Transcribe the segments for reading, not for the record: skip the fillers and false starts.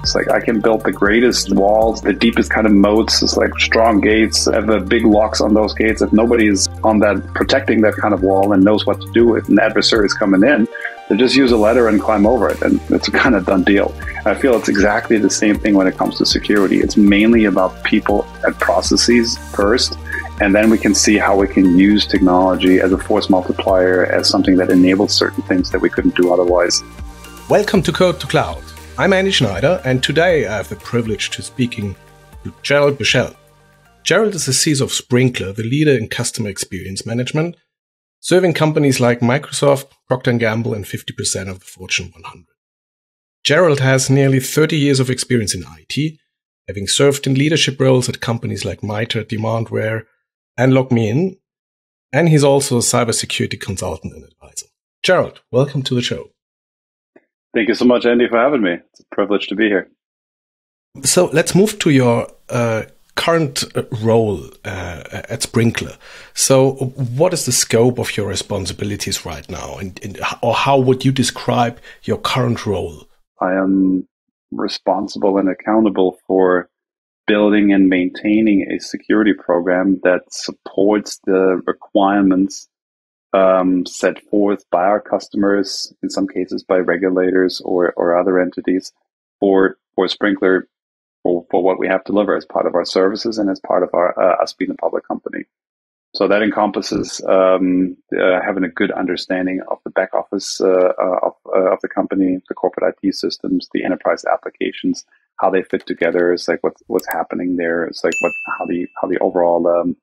It's like I can build the greatest walls, the deepest kind of moats. It's like strong gates, have the big locks on those gates. If nobody's on that protecting that kind of wall and knows what to do, if an adversary is coming in, they just use a ladder and climb over it, and it's a kind of done deal. And I feel it's exactly the same thing when it comes to security. It's mainly about people and processes first, and then we can see how we can use technology as a force multiplier, as something that enables certain things that we couldn't do otherwise. Welcome to Code to Cloud. I'm Andy Schneider, and today I have the privilege to speaking to Gerald Beuchelt. Gerald is the CISO of Sprinklr, the leader in customer experience management, serving companies like Microsoft, Procter & Gamble, and 50% of the Fortune 100. Gerald has nearly 30 years of experience in IT, having served in leadership roles at companies like MITRE, Demandware, and LogMeIn, and he's also a cybersecurity consultant and advisor. Gerald, welcome to the show. Thank you so much, Andy, for having me. It's a privilege to be here. So let's move to your current role at Sprinklr. So what is the scope of your responsibilities right now, or how would you describe your current role? I am responsible and accountable for building and maintaining a security program that supports the requirements set forth by our customers, in some cases by regulators or other entities, for Sprinklr, for what we have to deliver as part of our services and as part of our us being a public company. So that encompasses having a good understanding of the back office of the company, the corporate IT systems, the enterprise applications, how they fit together. It's like what's happening there. It's like how the overall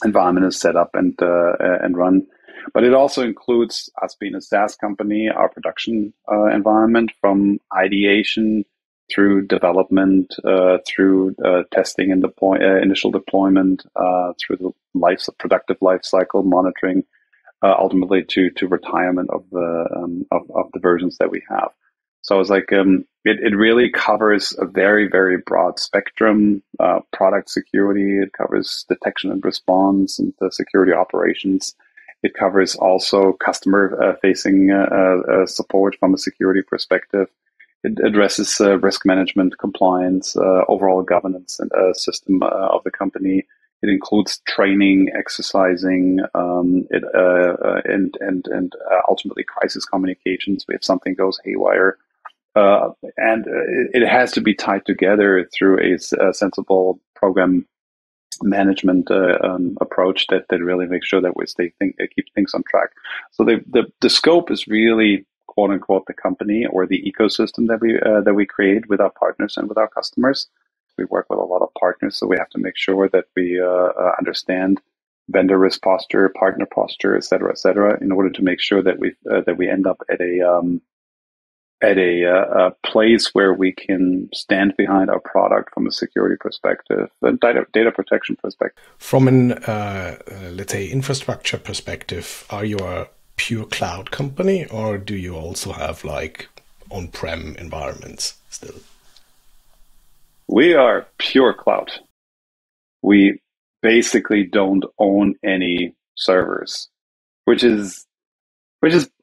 environment is set up and run. But it also includes us being a SaaS company, our production environment, from ideation through development, through testing and initial deployment, through the productive life cycle monitoring, ultimately to retirement of the versions that we have. So it's like it really covers a very, very broad spectrum. Product security, it covers detection and response and the security operations. It covers also customer-facing support from a security perspective. It addresses risk management, compliance, overall governance and system of the company. It includes training, exercising, and ultimately crisis communications if something goes haywire. And it has to be tied together through a sensible program management approach that really makes sure that we keep things on track. So the scope is really, quote unquote, the company or the ecosystem that we create with our partners and with our customers. We work with a lot of partners, so we have to make sure that we understand vendor risk posture, partner posture, et cetera, in order to make sure that we end up at a place where we can stand behind our product from a security perspective and data protection perspective. From an, let's say, infrastructure perspective, are you a pure cloud company, or do you also have like on-prem environments still? We are pure cloud. We basically don't own any servers, which is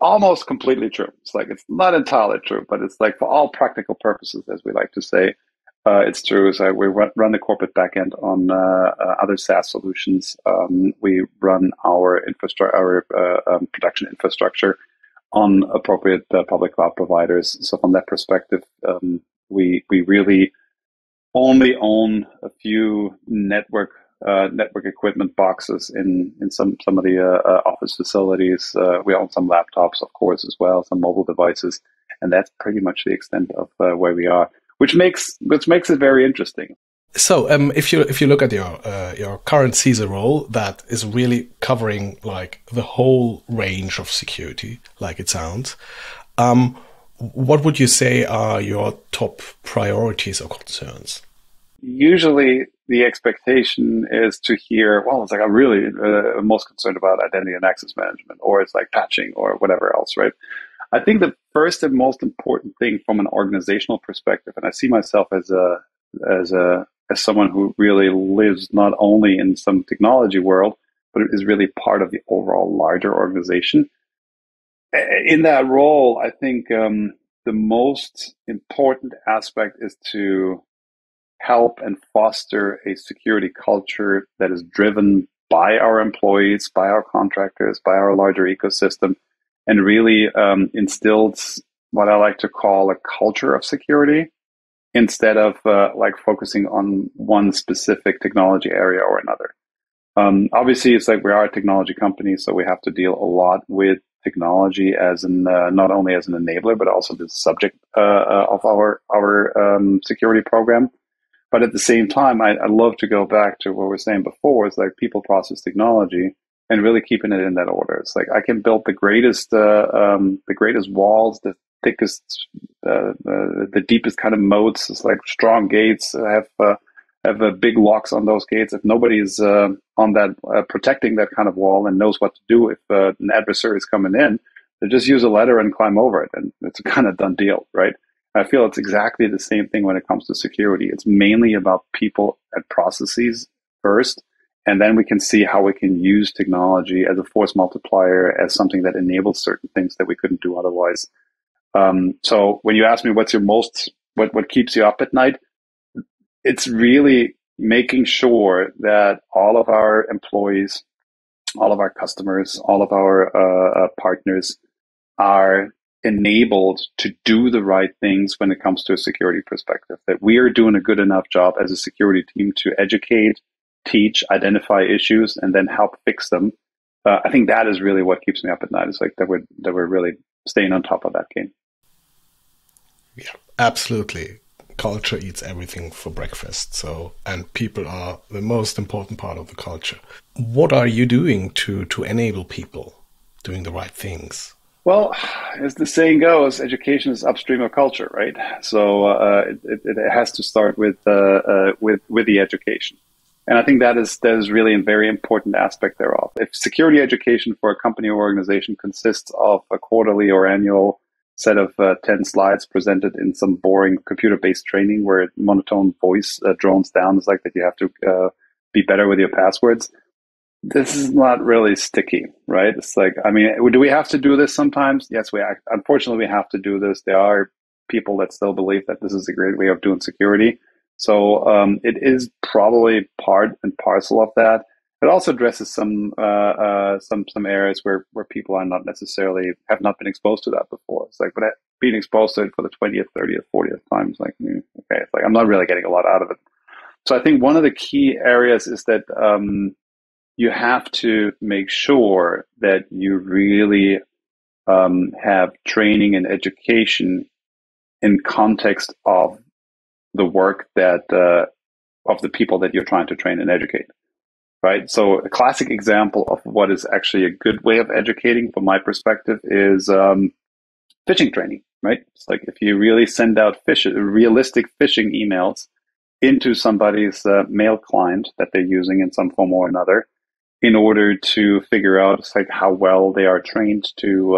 almost completely true. It's like, it's not entirely true, but it's like for all practical purposes, as we like to say, it's true. So we run the corporate backend on other SaaS solutions. We run our production infrastructure on appropriate public cloud providers. So from that perspective, we really only own a few network equipment boxes in some of the office facilities. We own some laptops, of course, as well, some mobile devices, and that's pretty much the extent of where we are, which makes it very interesting. So, if you look at your current CISO role, that is really covering like the whole range of security, like it sounds. What would you say are your top priorities or concerns? Usually the expectation is to hear, well, it's like I'm really most concerned about identity and access management, or it's like patching or whatever else, right? I think the first and most important thing from an organizational perspective, and I see myself as someone who really lives not only in some technology world, but is really part of the overall larger organization. In that role, I think the the most important aspect is to help and foster a security culture that is driven by our employees, by our contractors, by our larger ecosystem, and really instills what I like to call a culture of security instead of like focusing on one specific technology area or another. Obviously, it's like we are a technology company, so we have to deal a lot with technology as an not only as an enabler, but also the subject of our security program. But at the same time, I love to go back to what we were saying before. It's like people, process, technology, and really keeping it in that order. It's like I can build the greatest walls, the thickest, the deepest kind of moats. It's like strong gates. Have big locks on those gates. If nobody's on that protecting that kind of wall and knows what to do if an adversary is coming in, they just use a ladder and climb over it, and it's a kind of done deal, right? I feel it's exactly the same thing when it comes to security. It's mainly about people and processes first, and then we can see how we can use technology as a force multiplier, as something that enables certain things that we couldn't do otherwise. So when you ask me what's your what keeps you up at night, it's really making sure that all of our employees, all of our customers, all of our partners are enabled to do the right things when it comes to a security perspective, that we are doing a good enough job as a security team to educate, teach, identify issues, and then help fix them. I think that is really what keeps me up at night. It's like that we're really staying on top of that game. Yeah, absolutely. Culture eats everything for breakfast. So, and people are the most important part of the culture. What are you doing to enable people doing the right things? Well, as the saying goes, education is upstream of culture, right? So it has to start with the education, and I think that is really a very important aspect thereof. If security education for a company or organization consists of a quarterly or annual set of 10 slides presented in some boring computer-based training where monotone voice drones down, it's like that you have to be better with your passwords. This is not really sticky, right? It's like, I mean, do we have to do this sometimes? Yes, unfortunately, we have to do this. There are people that still believe that this is a great way of doing security. So it is probably part and parcel of that. It also addresses some areas where people are not necessarily have not been exposed to that before. It's like, but being exposed to it for the 20th, 30th, 40th time is like, okay, it's like I'm not really getting a lot out of it. So I think one of the key areas is that you have to make sure that you really have training and education in context of the work that of the people that you're trying to train and educate, right? So a classic example of what is actually a good way of educating, from my perspective, is phishing training, right? It's like if you really send out realistic phishing emails into somebody's mail client that they're using in some form or another, in order to figure out like how well they are trained to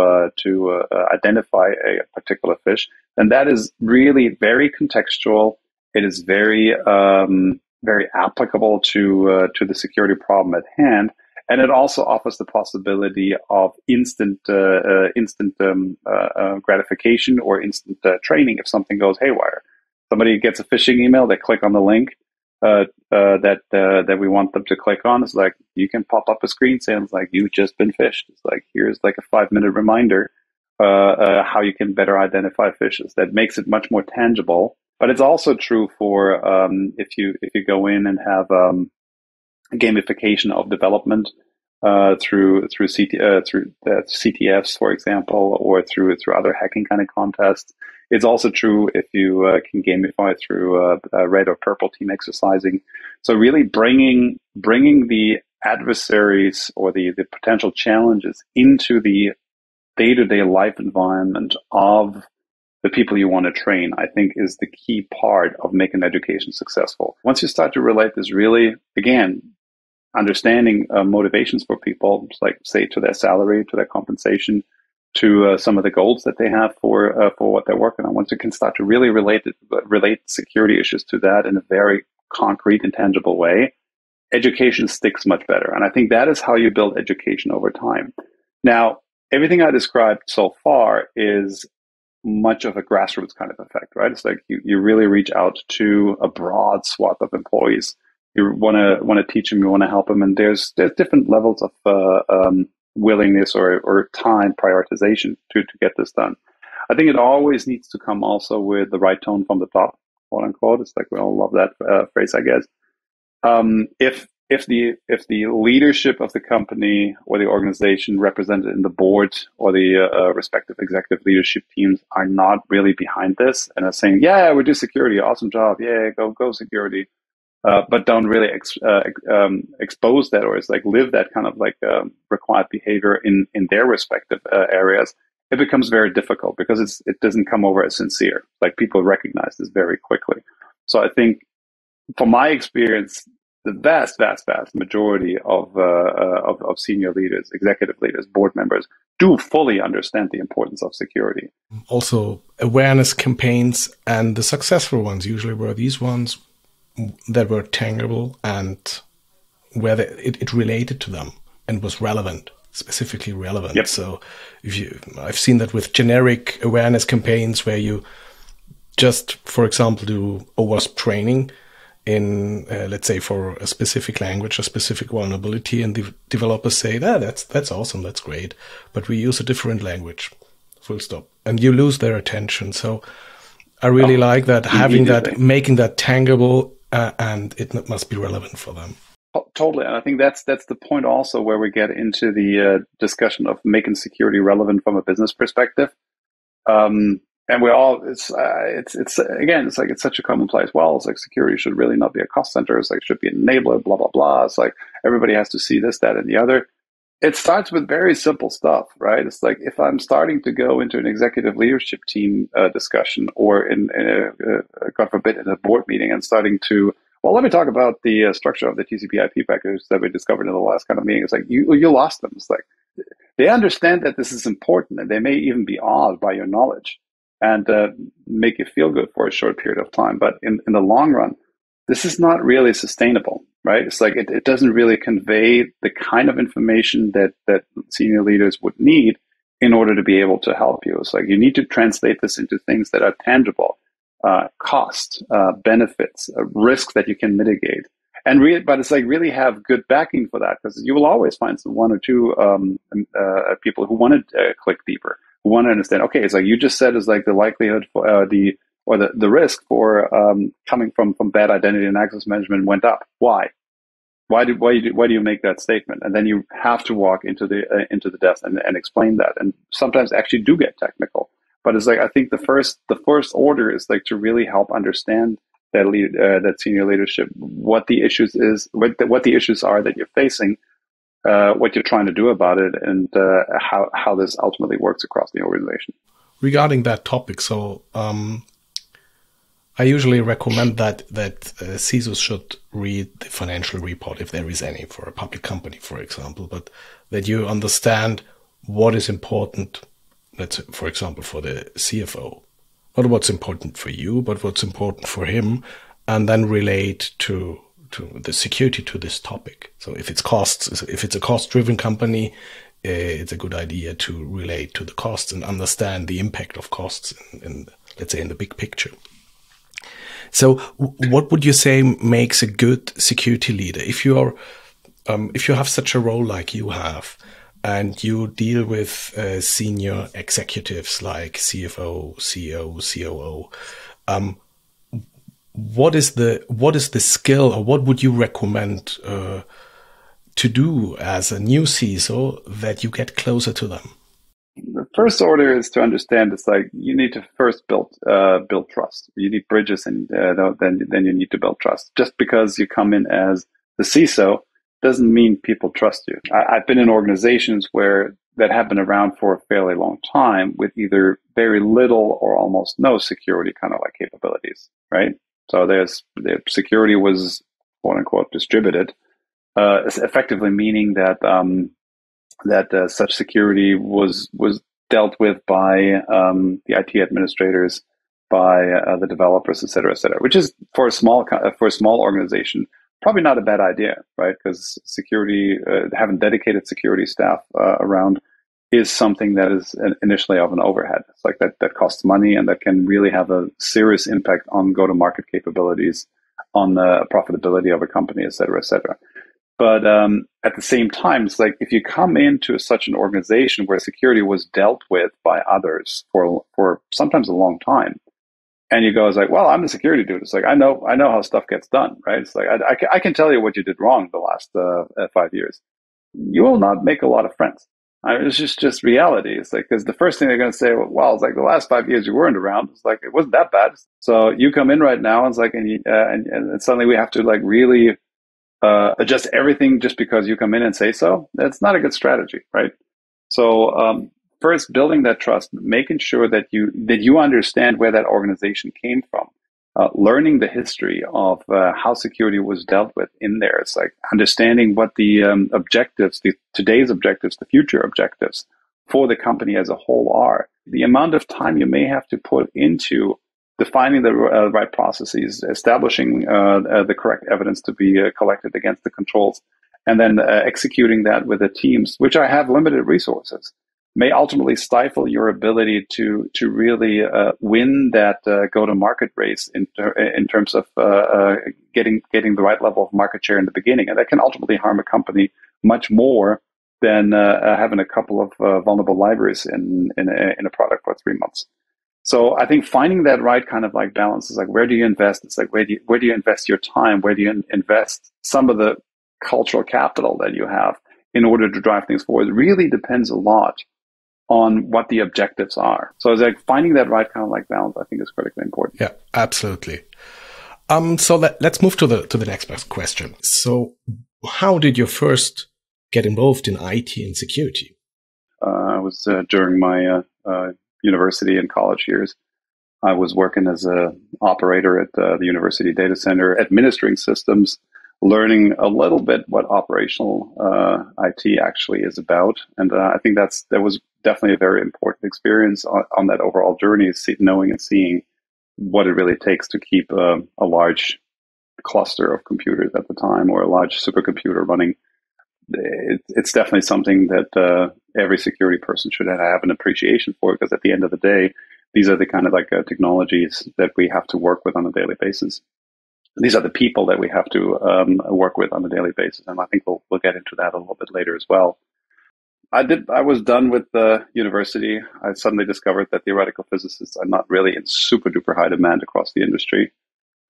identify a particular fish, and that is really very contextual. It is very very applicable to the security problem at hand, and it also offers the possibility of instant gratification or instant training if something goes haywire. Somebody gets a phishing email, they click on the link that we want them to click on. It's like you can pop up a screen saying like you've just been phished. It's like here's like a 5-minute reminder how you can better identify phishes. That makes it much more tangible. But it's also true for if you go in and have gamification of development through CTFs, for example, or through other hacking kind of contests. It's also true if you can gamify through red or purple team exercising. So really bringing the adversaries or the potential challenges into the day-to-day life environment of the people you want to train, I think, is the key part of making education successful. Once you start to relate this, really, again, understanding motivations for people, like say to their salary, to their compensation, to some of the goals that they have for what they're working on. Once you can start to really relate security issues to that in a very concrete and tangible way, education sticks much better. And I think that is how you build education over time. Now, everything I described so far is much of a grassroots kind of effect, right? It's like you really reach out to a broad swath of employees. You want to teach them, you want to help them, and there's different levels of willingness or time prioritization to get this done. I think it always needs to come also with the right tone from the top, quote unquote. It's like we all love that phrase, I guess. If the leadership of the company or the organization represented in the board or the respective executive leadership teams are not really behind this and are saying, yeah, we do security, awesome job, yeah, go security, but don't really expose that, or it's like live that kind of like required behavior in their respective areas, it becomes very difficult because it doesn't come over as sincere. Like people recognize this very quickly. So I think, from my experience, the vast majority of senior leaders, executive leaders, board members do fully understand the importance of security. Also, awareness campaigns, and the successful ones usually were these ones that were tangible and where it related to them and was relevant, specifically relevant. Yep. So I've seen that with generic awareness campaigns where you just, for example, do OWASP training in, let's say, for a specific language, a specific vulnerability, and the developers say, that's awesome, that's great, but we use a different language, full stop. And you lose their attention. So I really like that, having that, making that tangible, and it must be relevant for them. Totally. And I think that's the point also where we get into the discussion of making security relevant from a business perspective. And we're all, it's again, it's like, it's such a commonplace. Well, it's like security should really not be a cost center. It's like, it should be an enabler, blah, blah, blah. It's like, everybody has to see this, that, and the other. It starts with very simple stuff, right? It's like, if I'm starting to go into an executive leadership team discussion, or in God forbid, in a board meeting, and starting to, well, let me talk about the structure of the TCP/IP package that we discovered in the last kind of meeting. It's like, you lost them. It's like, they understand that this is important, and they may even be awed by your knowledge and make you feel good for a short period of time. But in the long run, this is not really sustainable, right? It's like, it doesn't really convey the kind of information that senior leaders would need in order to be able to help you. It's like, you need to translate this into things that are tangible, cost, benefits, risks that you can mitigate. But it's like, really have good backing for that, because you will always find some one or two people who want to click deeper, who want to understand, okay, it's like you just said, is like the likelihood for the risk for coming from bad identity and access management went up. Why? Why do you make that statement? And then you have to walk into the depth and explain that. And sometimes actually do get technical. But it's like, I think the first order is like to really help understand that senior leadership, what the issues are that you're facing, what you're trying to do about it, and how this ultimately works across the organization. Regarding that topic, so I usually recommend that CISOs should read the financial report, if there is any, for a public company, for example, but that you understand what is important, let's say, for example, for the CFO. Not what's important for you, but what's important for him, and then relate to the security to this topic. So if it's costs, if it's a cost-driven company, it's a good idea to relate to the costs and understand the impact of costs in let's say, in the big picture. So what would you say makes a good security leader? If you have such a role like you have, and you deal with senior executives like CFO, CEO, COO, what is the skill, or what would you recommend to do as a new CISO that you get closer to them? The first order is to understand, it's like, you need to first build trust. You need bridges, and then you need to build trust. Just because you come in as the CISO doesn't mean people trust you. I've been in organizations that have been around for a fairly long time with either very little or almost no security kind of like capabilities, right? So their security was, quote unquote, distributed, effectively meaning that such security was dealt with by the IT administrators, by the developers, et cetera, which is for a small organization probably not a bad idea, right? Because security, having dedicated security staff around is something that is initially of an overhead. It's like that costs money and that can really have a serious impact on go-to-market capabilities, on the profitability of a company, et cetera, et cetera. But at the same time, it's like if you come into such an organization where security was dealt with by others for sometimes a long time, and you go, it's like, well, I'm the security dude. It's like, I know how stuff gets done, right? It's like, I can tell you what you did wrong the last 5 years. You will not make a lot of friends. I mean, it's just reality. It's like, because the first thing they're going to say, well, it's like the last 5 years you weren't around. It's like, it wasn't that bad. So you come in right now, and it's like, and suddenly we have to like really adjust everything just because you come in and say so. That's not a good strategy, right? So first, building that trust, making sure that you understand where that organization came from, learning the history of how security was dealt with in there. It's like understanding what the objectives, today's objectives, the future objectives for the company as a whole are. The amount of time you may have to put into defining the right processes, establishing the correct evidence to be collected against the controls, and then executing that with the teams, which I have limited resources, may ultimately stifle your ability to really win that go-to-market race in terms of getting the right level of market share in the beginning, and that can ultimately harm a company much more than having a couple of vulnerable libraries in a product for 3 months. So I think finding that right kind of like balance is like, where do you invest? It's like, where do you invest your time? Where do you invest some of the cultural capital that you have in order to drive things forward? It really depends a lot on what the objectives are. So it's like finding that right kind of like balance, I think, is critically important. Yeah, absolutely. So let's move to the next question. So how did you first get involved in IT and security? I was during my university and college years. I was working as an operator at the university data center, administering systems, learning a little bit what operational IT actually is about. And I think that was definitely a very important experience on that overall journey, knowing and seeing what it really takes to keep a large cluster of computers at the time, or a large supercomputer running. It's definitely something that every security person should have an appreciation for, because at the end of the day, these are the kind of like technologies that we have to work with on a daily basis. These are the people that we have to work with on a daily basis, and I think we'll get into that a little bit later as well. I was done with the university. I suddenly discovered that theoretical physicists are not really in super duper high demand across the industry.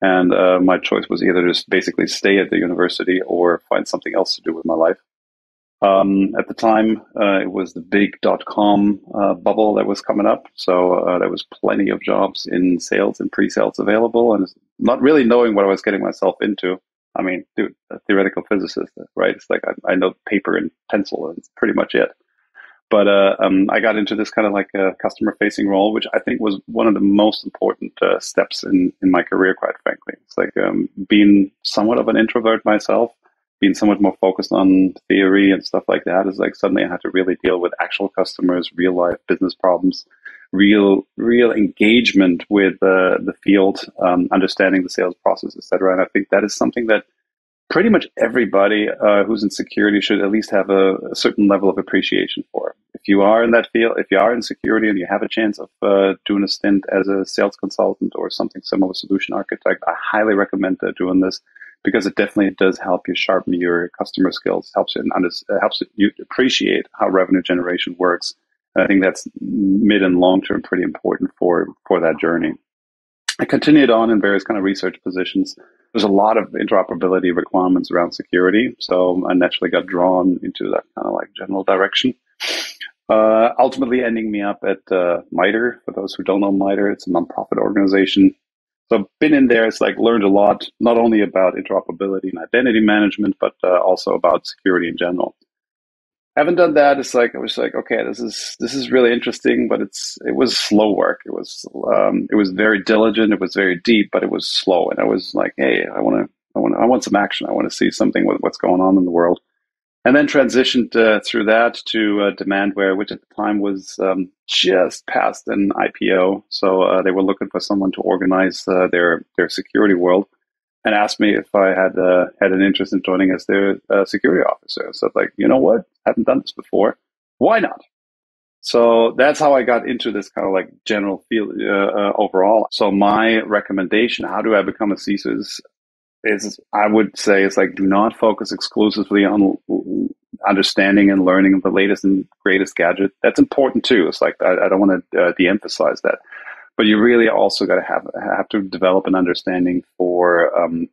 And my choice was either just basically stay at the university or find something else to do with my life. At the time, it was the big .com bubble that was coming up. So there was plenty of jobs in sales and pre-sales available, and not really knowing what I was getting myself into. I mean, dude, a theoretical physicist, right? It's like I know paper and pencil, and it's pretty much it. But I got into this kind of like a customer-facing role, which I think was one of the most important steps in my career, quite frankly. It's like being somewhat of an introvert myself, being somewhat more focused on theory and stuff like that, is like suddenly I had to really deal with actual customers, real-life business problems, real engagement with the field, understanding the sales process, et cetera. And I think that is something that pretty much everybody who's in security should at least have a certain level of appreciation for. If you are in that field, if you are in security and you have a chance of doing a stint as a sales consultant or something similar, solution architect, I highly recommend doing this, because it definitely does help you sharpen your customer skills, helps you appreciate how revenue generation works. And I think that's mid and long term pretty important for that journey. I continued on in various kind of research positions. There's a lot of interoperability requirements around security, so I naturally got drawn into that kind of like general direction. Ultimately ending me up at MITRE. For those who don't know MITRE, it's a nonprofit organization. So I've been in there. It's like learned a lot, not only about interoperability and identity management, but also about security in general. Haven't done that. It's like I was like, okay, this is really interesting, but it was slow work. It was very diligent. It was very deep, but it was slow. And I was like, hey, I want some action. I want to see something with what's going on in the world. And then transitioned through that to Demandware, which at the time was just past an IPO. So they were looking for someone to organize their security world, and asked me if I had an interest in joining as their security officer. So like, you know what? I haven't done this before. Why not? So that's how I got into this kind of like general field overall. So my recommendation, how do I become a CISO, is I would say it's like, do not focus exclusively on understanding and learning the latest and greatest gadget. That's important too. It's like, I don't want to de-emphasize that, but you really also got to have to develop an understanding for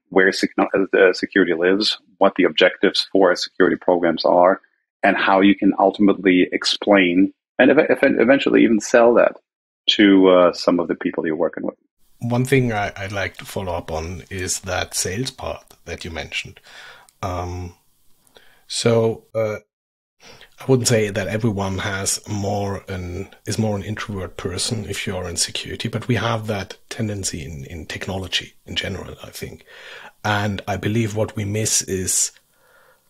where security lives, what the objectives for security programs are, and how you can ultimately explain and eventually even sell that to some of the people you're working with. One thing I'd like to follow up on is that sales part that you mentioned. So I wouldn't say that everyone is more an introvert person if you're in security, but we have that tendency in technology in general, I think. And I believe what we miss is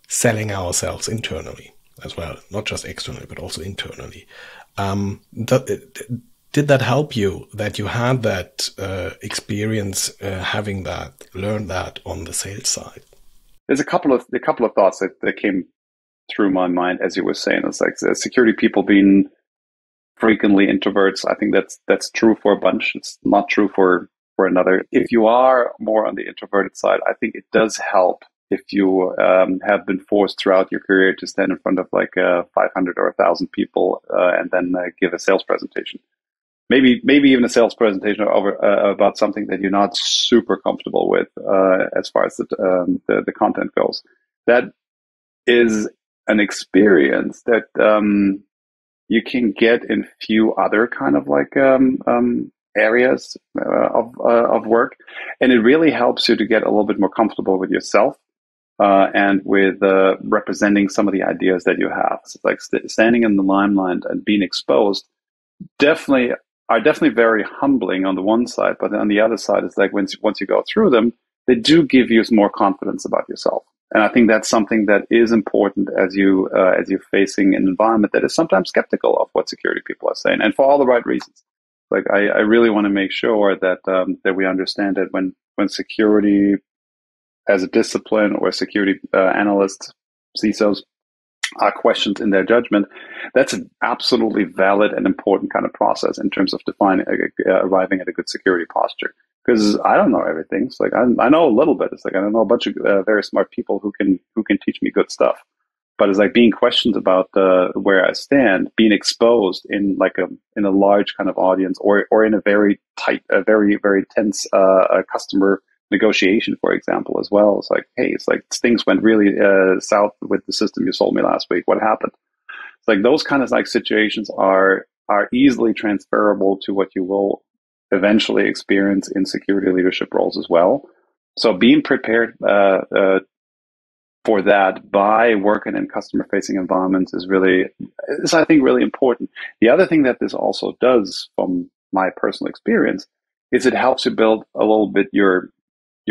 selling ourselves internally as well, not just externally, but also internally. Did that help you, that you had that experience learned that on the sales side? There's a couple of thoughts that came through my mind as you were saying. It's like security people being frequently introverts. I think that's true for a bunch. It's not true for another. If you are more on the introverted side, I think it does help if you have been forced throughout your career to stand in front of like 500 or 1,000 people and then give a sales presentation. Maybe even a sales presentation about something that you're not super comfortable with as far as the content goes. That is an experience that you can get in few other kind of like areas of work, and it really helps you to get a little bit more comfortable with yourself and with representing some of the ideas that you have. So like standing in the limelight and being exposed are definitely very humbling on the one side, but on the other side, it's like once you go through them, they do give you more confidence about yourself. And I think that's something that is important as you're facing an environment that is sometimes skeptical of what security people are saying, and for all the right reasons. Like I really want to make sure that that we understand that when security as a discipline or security analysts, CISOs, are questioned in their judgment, that's an absolutely valid and important kind of process in terms of arriving at a good security posture. Because I don't know everything. It's like I know a little bit. It's like I know a bunch of very smart people who can teach me good stuff. But it's like being questioned about where I stand, being exposed in a large kind of audience, or in a very tight, very very tense customer negotiation, for example, as well. It's like, hey, it's like things went really south with the system you sold me last week. What happened? It's like those kind of like situations are easily transferable to what you will eventually experience in security leadership roles as well. So being prepared for that by working in customer-facing environments is I think, really important. The other thing that this also does, from my personal experience, is it helps you build a little bit your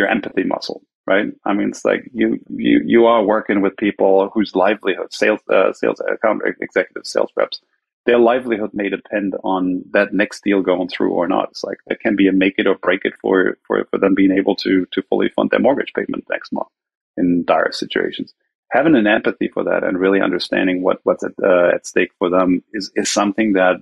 empathy muscle, right? I mean, it's like you are working with people whose livelihood, sales account executives, sales reps, their livelihood may depend on that next deal going through or not. It's like it can be a make it or break it for them being able to fully fund their mortgage payment next month in dire situations. Having an empathy for that and really understanding what's at stake for them is something that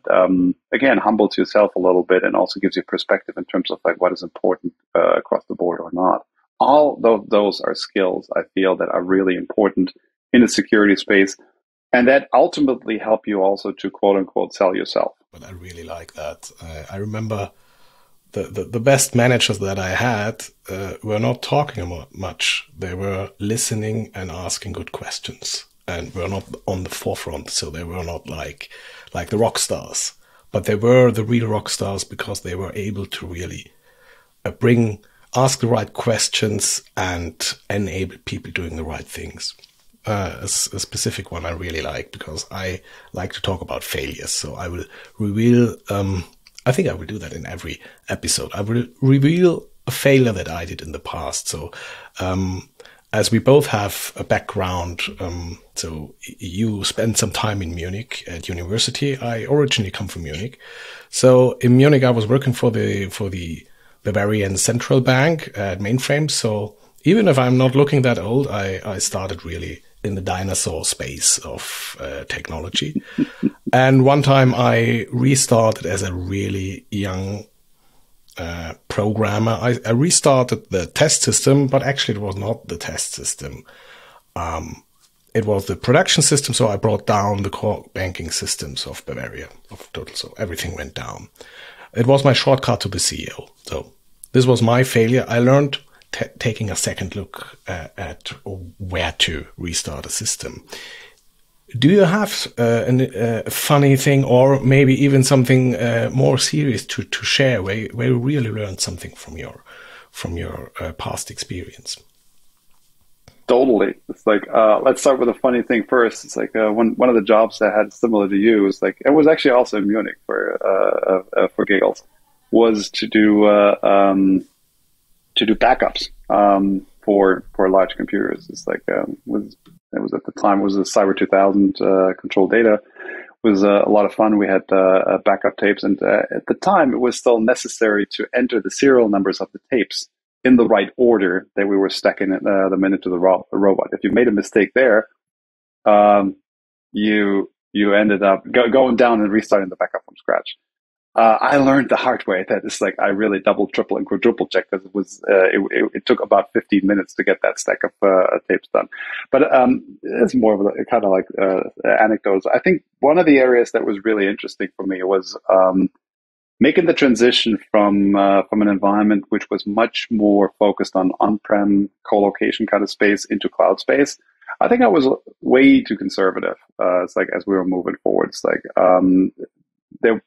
again humbles yourself a little bit and also gives you perspective in terms of like what is important across the board or not. All those are skills I feel that are really important in the security space, and that ultimately help you also to quote unquote sell yourself. But I really like that. I remember the best managers that I had were not talking about much. They were listening and asking good questions, and were not on the forefront. So they were not like the rock stars, but they were the real rock stars because they were able to really ask the right questions and enable people doing the right things. A specific one I really like, because I like to talk about failures. So I will reveal, I think I will do that in every episode. I will reveal a failure that I did in the past. So, as we both have a background, so you spent some time in Munich at university. I originally come from Munich. So in Munich, I was working for the Bavarian Central Bank at mainframe. So even if I'm not looking that old, I started really in the dinosaur space of technology. And one time I restarted as a really young programmer. I restarted the test system, but actually it was not the test system. It was the production system, so I brought down the core banking systems of Bavaria, of Total, so everything went down. It was my shortcut to the CEO. So this was my failure. I learned taking a second look at where to restart a system. Do you have a funny thing, or maybe even something more serious to share, where you really learned something from your past experience? Totally. It's like, let's start with a funny thing first. It's like one of the jobs that I had similar to you was like, it was actually also in Munich for giggles, was to do backups for large computers. It's like it was at the time, it was a Cyber 2000 control data. It was a lot of fun. We had backup tapes, and at the time it was still necessary to enter the serial numbers of the tapes in the right order that we were stacking them into the robot. If you made a mistake there, you ended up going down and restarting the backup from scratch. I learned the hard way that it's like I really double, triple, and quadruple checked, because it took about 15 minutes to get that stack of tapes done. But it's more of a kind of like anecdotes. I think one of the areas that was really interesting for me was making the transition from an environment which was much more focused on on-prem co-location kind of space into cloud space. I think I was way too conservative. It's like, as we were moving forward, it's like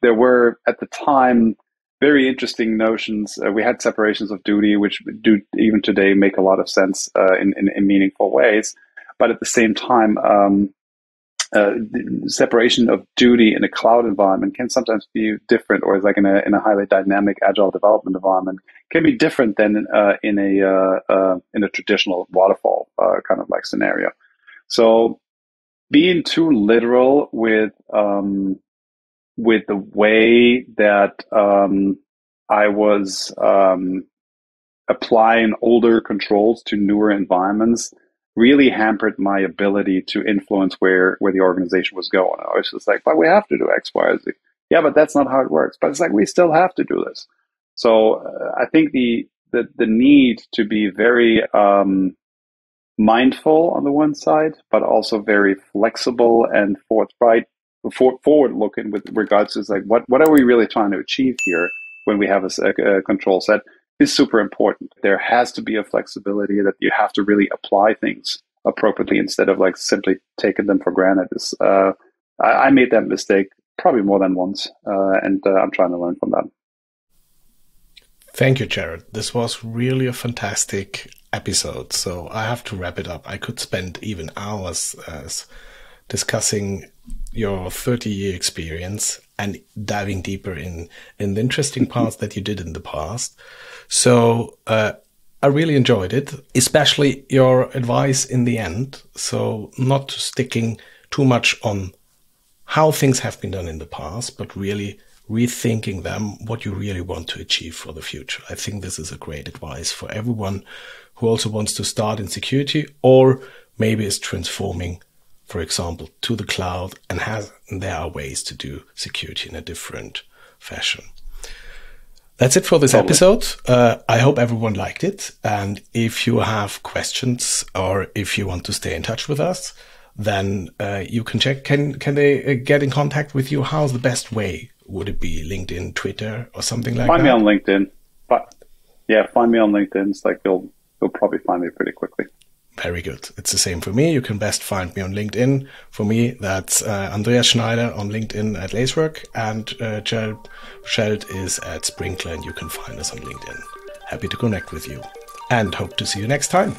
there were at the time very interesting notions. We had separations of duty, which do even today make a lot of sense in meaningful ways. But at the same time, separation of duty in a cloud environment can sometimes be different, or like in a highly dynamic agile development environment can be different than in a traditional waterfall kind of like scenario. So being too literal with the way that I was applying older controls to newer environments really hampered my ability to influence where the organization was going. I was just like, but we have to do X, Y, or Z. Yeah, but that's not how it works. But it's like, we still have to do this. So I think the need to be very mindful on the one side, but also very flexible and forward looking with regards to like, what are we really trying to achieve here when we have a control set, is super important. There has to be a flexibility that you have to really apply things appropriately instead of like simply taking them for granted. I made that mistake probably more than once, and I'm trying to learn from that. Thank you, Gerald. This was really a fantastic episode. So I have to wrap it up. I could spend even hours discussing your 30-year experience and diving deeper in the interesting parts that you did in the past. So I really enjoyed it, especially your advice in the end. So not sticking too much on how things have been done in the past, but really rethinking them, what you really want to achieve for the future. I think this is a great advice for everyone who also wants to start in security, or maybe is transforming, for example, to the cloud, and there are ways to do security in a different fashion. That's it for this episode. I hope everyone liked it. And if you have questions, or if you want to stay in touch with us, then you can check. Can they get in contact with you? How's the best way? Would it be LinkedIn, Twitter, or something like that? Find me on LinkedIn. Yeah, find me on LinkedIn. It's like you'll probably find me pretty quickly. Very good. It's the same for me. You can best find me on LinkedIn. For me, that's Andreas Schneider on LinkedIn at Lacework, and Gerald Beuchelt is at Sprinklr, and you can find us on LinkedIn. Happy to connect with you, and hope to see you next time.